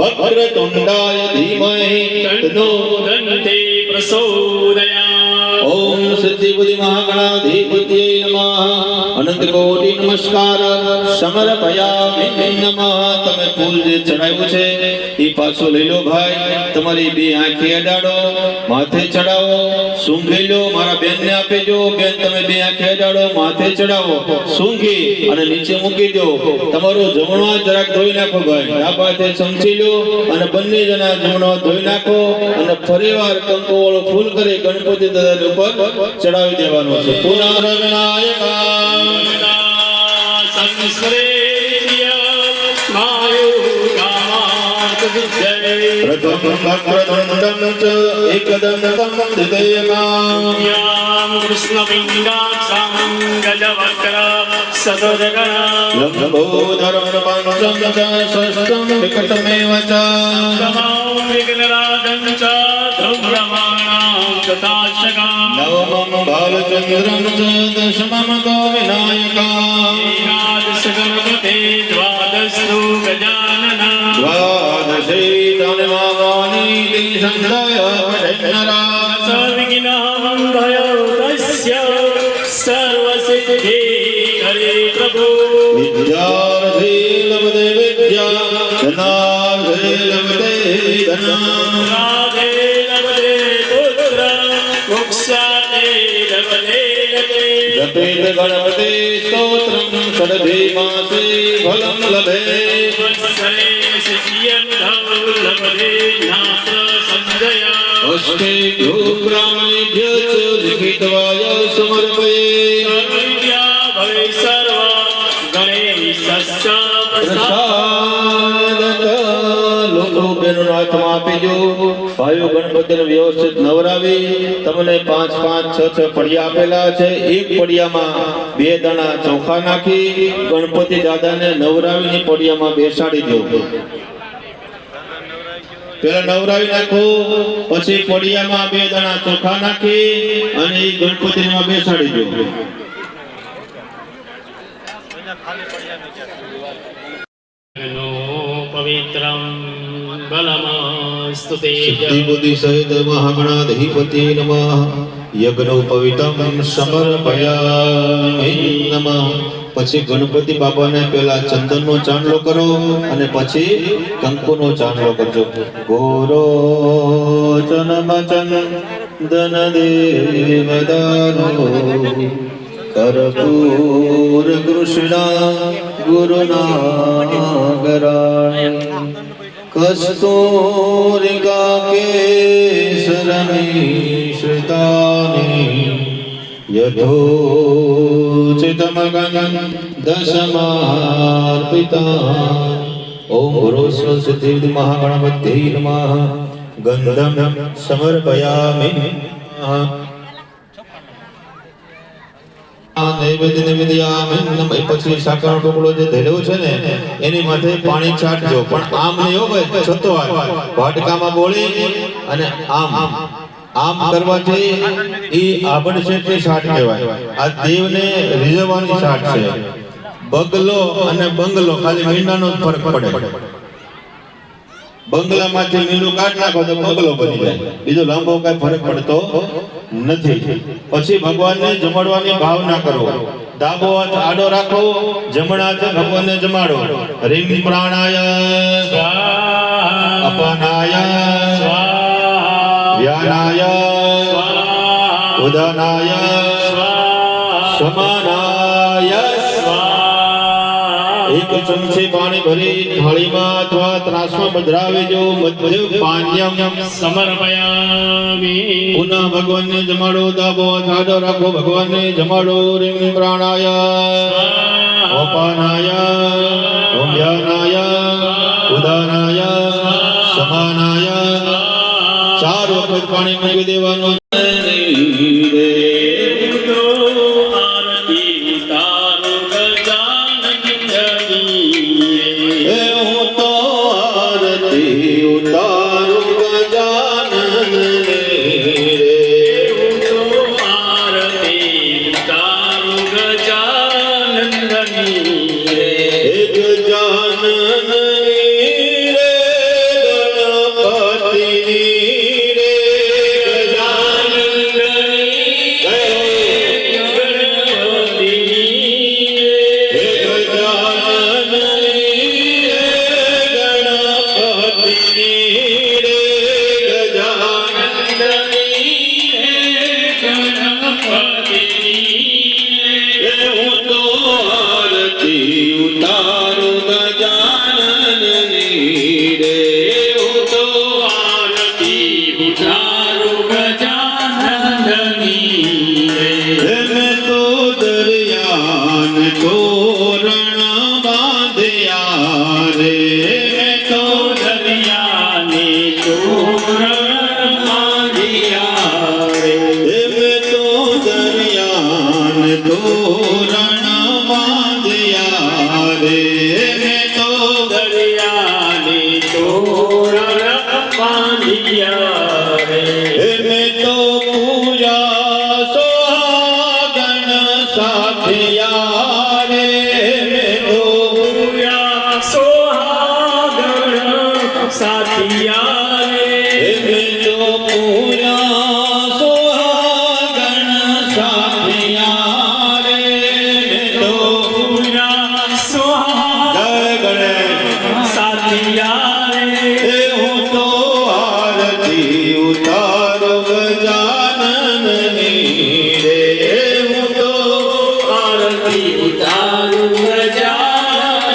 वक्रतुण्डाय धीमहि तन्नो दन्ते प्रचोदयात्। ओम सिद्धि महागणाधिपतये नमः। अनंत कोटि नमस्कार समर्पयामि नमः। તમે ફૂલ જે ચડાવ્યું છે એ પાછો લઈ લો ભાઈ, તમારી બે આંખે અડાડો, માથે ચડાવો, સૂંઘી લો, મારા બેનને આપેજો, બેન તમે બે આંખે અડાડો, માથે ચડાવો, સૂંઘી અને નીચે મૂકી દો. તમારો જમણો હાથ જરાક ધોઈ નાખો ભાઈ, ડાબા હાથે ચમચી લો અને બંને જણા જમણો હાથ ધોઈ નાખો અને ફરીવાર કંકુ વાળો ફૂલ કરી ગણપતિ દાદા ઉપર ચડાવી દેવાનો છે. પુનર્વિનાયકા પ્રથમ વક્રતુંડં ચ એકદંતં દ્વિતીયકામ કૃષ્ણપિંડાક્ષં ગજવક્ર સદોદગણ લંબોદરં પંચમ ચ ષષ્ઠં વિકટમેવ ચ નમો વિઘ્નરાજં ચ ધ્રુમ્રમાણં ચતાશકાં નવમં બાલચંદ્રં ચ દશમં તો વિનાયકા એકાદશ ગણપતે દ્વાદશો ગજાનન દ્વાદશે તન્માવાની સંધય પઠનરા સર્વવિઘ્નમંગળો તસ્ય સર્વસિદ્ધિ કરે પ્રભુ વિદ્યાર્થે લભતે વિદ્યા ધનાર્થે લભતે ધનમ રાધે લભતે પુત્ર મોક્ષાતે લભતે ગતે જપેત ગણપતે સ્તોત્રં ષડભે માસે ફલં લભે વત્સરે સિદ્ધિયં ધૌ લભતે જ્ઞાત્ર સંજય અષ્ટે બ્રાહ્મણેભ્ય ચ લિખિતવાય સમર્પયે સર્વવિદ્યા ભવે સર્વ ગણેશસ્ય પ્રસાદ લોકો બેનો હાથમાં આપીજો. ભાઈઓ ગણપતિને વ્યવસ્થિત નવરાવી, તમને 5 5 6 6 પડિયા આપેલા છે. એક પડિયામાં 2 દાણા ચોખા નાખી ગણપતિ દાદાને નવરાવીને પડિયામાં બેસાડી દો. પેલા નવરાવી નાખો, પછી પડિયામાં 2 દાણા ચોખા નાખી અને એ ગણપતિમાં બેસાડી દો. નો પવિત્રમ બલમસ્તુ તે સિદ્ધિ બુદ્ધિ સહિત મહાગણાધિપતિ નમઃ. યજ્ઞોપવિતમ સમર્પયામિ નમઃ. પછી ગણપતિ બાપાને પેલા ચંદનનો ચાંદલો કરો અને પછી કંકુનો ચાંદલો કરજો. ગોરો ચનમચંદન દેવદારો કર્પૂર કૃષ્ણ ગુરુનાગરાણ કસ્તૂરિકા કેસરમિશ્રિતાની યથોચિતમગં દશમાર્પિતા. ઓમ ગુરુસ્વ સિદ્ધિ મહાગણપતિ નમઃ. ગંધમ સમર્પયામિ. નૈવેદ્ય નિવેદયામિ નમઃ. પછી સાકરનો ટુકડો જે ધેડ્યો છે ને એની માથે પાણી છાંટજો, પણ આમ નહીં હો ભાઈ, છતો વાટકામાં બોળી અને આમ આમ કરવાથી એ આબડ છે છાટ કહેવાય. આ દેવને રીઝવવાની છાટ છે. બગલો અને બંગલો ખાલી મીંડાનો જ ફરક પડે. બંગલામાંથી મીંડું કાઢ નાખો તો બંગલો બની જાય, બીજો લાંબો કઈ ફરક પડતો નથી. પછી ભગવાનને જમાડવાની ભાવના કરો. ડાબો હાથ આડો રાખો, જમણા હાથે ભગવાનને જમાડો. રીમ પ્રાણાય અપાનાય વ્યાનાય ઉદાનાય સમાનાય. એક ચમચી પાણી ભરી થાળીમાં અથવા ત્રાસમાં પધરાવી દો. મધ્ય પાન્યમ સમર્પયામિ. પુનઃ ભગવાનને જમાડો. ડાબો હાથ આડો રાખો, ભગવાનને જમાડો. રીમ પ્રાણાય અપાનાય વ્યાનાય ઉદાનાય સમાનાય. 4 વખત પાણી મૂકી દેવાનું. ગજાનંદની એક જાનની રે તોરણ બાંધિયા રે મેં તો પૂજા સોહાગણ સાથિયા રે મેં તો પૂયા સોહાગણ સાથિયા રે મેં તો પૂજા સોહાગણ સાથિયા રે મેં તો પૂયા સોહાગણ જય ગણેશ સાથિયા રે હું તો આરતી ઉતારું ગજાનનની રે હું તો આરતી ઉતારું ગજાનંદની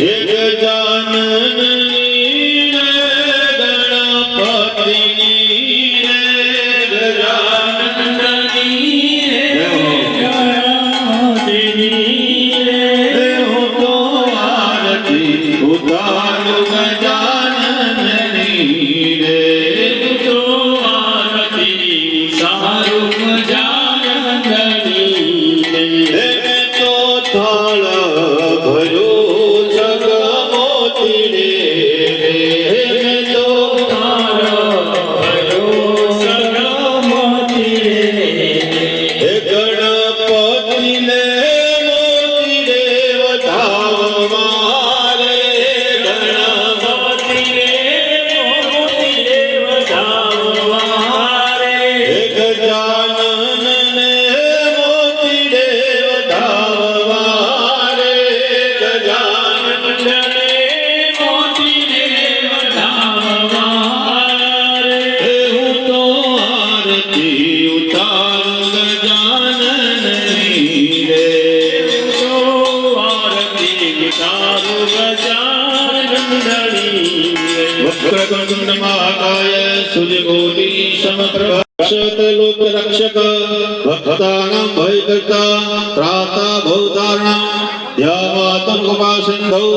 હે ગજાનનની રે ગણપતિની રે ગજાનંદની રે ગણપતિની રે હું તો આરતી ઉતારું ગજાનનની રે તો આરતી સારું ગજાનંદની રે મેં તો થાળ ભર્યું જગમોતી રે મેં તો હે ગણપતિ ને મોતી રે વધાવવા રે ગણપતિ હે ગજાનન ને મોતી રે વધાવવા રે ગજાનન હે હું તો આરતી ઉતારું ગજાનનની રે વક્રતુંડ મહાકાય સૂર્યકોટિ સમપ્રભ લોક રક્ષક ભક્તાનાં ભયકર્તા ત્રાતા ભવતારણાં ધ્યાવાતં કૃપાસિંધૌ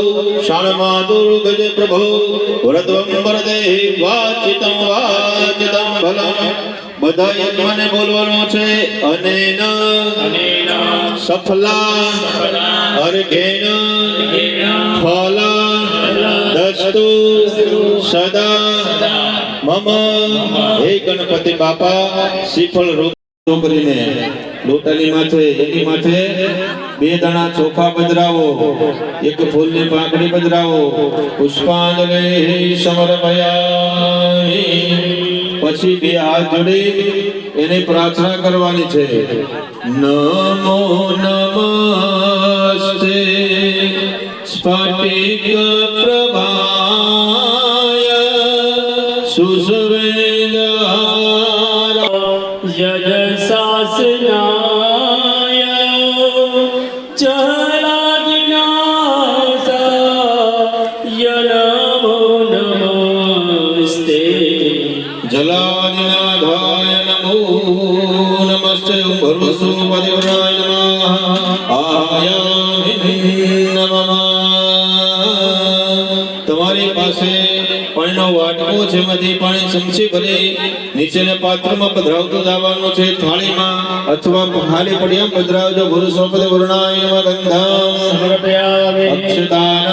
શાણમાતુર્ગજ પ્રભો વરદ્વં વરદેહિ વાચિતં ભલં બધા યજ્ઞને બોલવાનું છે અનેન સફલા અર્ઘેન ફલ દસ્તુ સદા મમ હે ગણપતિ બાપા શ્રીફળ રોગ કરીને લોટાની માથે એની માથે 2 દાણા ચોખા પધરાવો, એક ફૂલની પાંખડી પધરાવો, પુષ્પાંજલિ સમર્પયામિ. પછી 2 હાથ જોડી એની પ્રાર્થના કરવાની છે. નમો નમસ્તે સ્ફટિક પ્રભાય સુસવેદાર યજશાસનાય ચલાદિનાસાય નમો નમસ્તે જલાનિનાથાય નમો નમસ્તે. ભર્વસુ પતિવ્રતાય નમઃ આયામિ નમઃ. તમારી પાસે પાણીનો વાટકો છે, એમાંથી પાણી ચમચી ભરી નીચેના પાત્રમાં પધરાવતું જવાનું છે. થાળીમાં અથવા ખાલી પડિયામાં પધરાવજો. ગુરુ સ્વપદ વર્ણાય નમઃ. ગંધમ સમર્પયામિ અક્ષતાન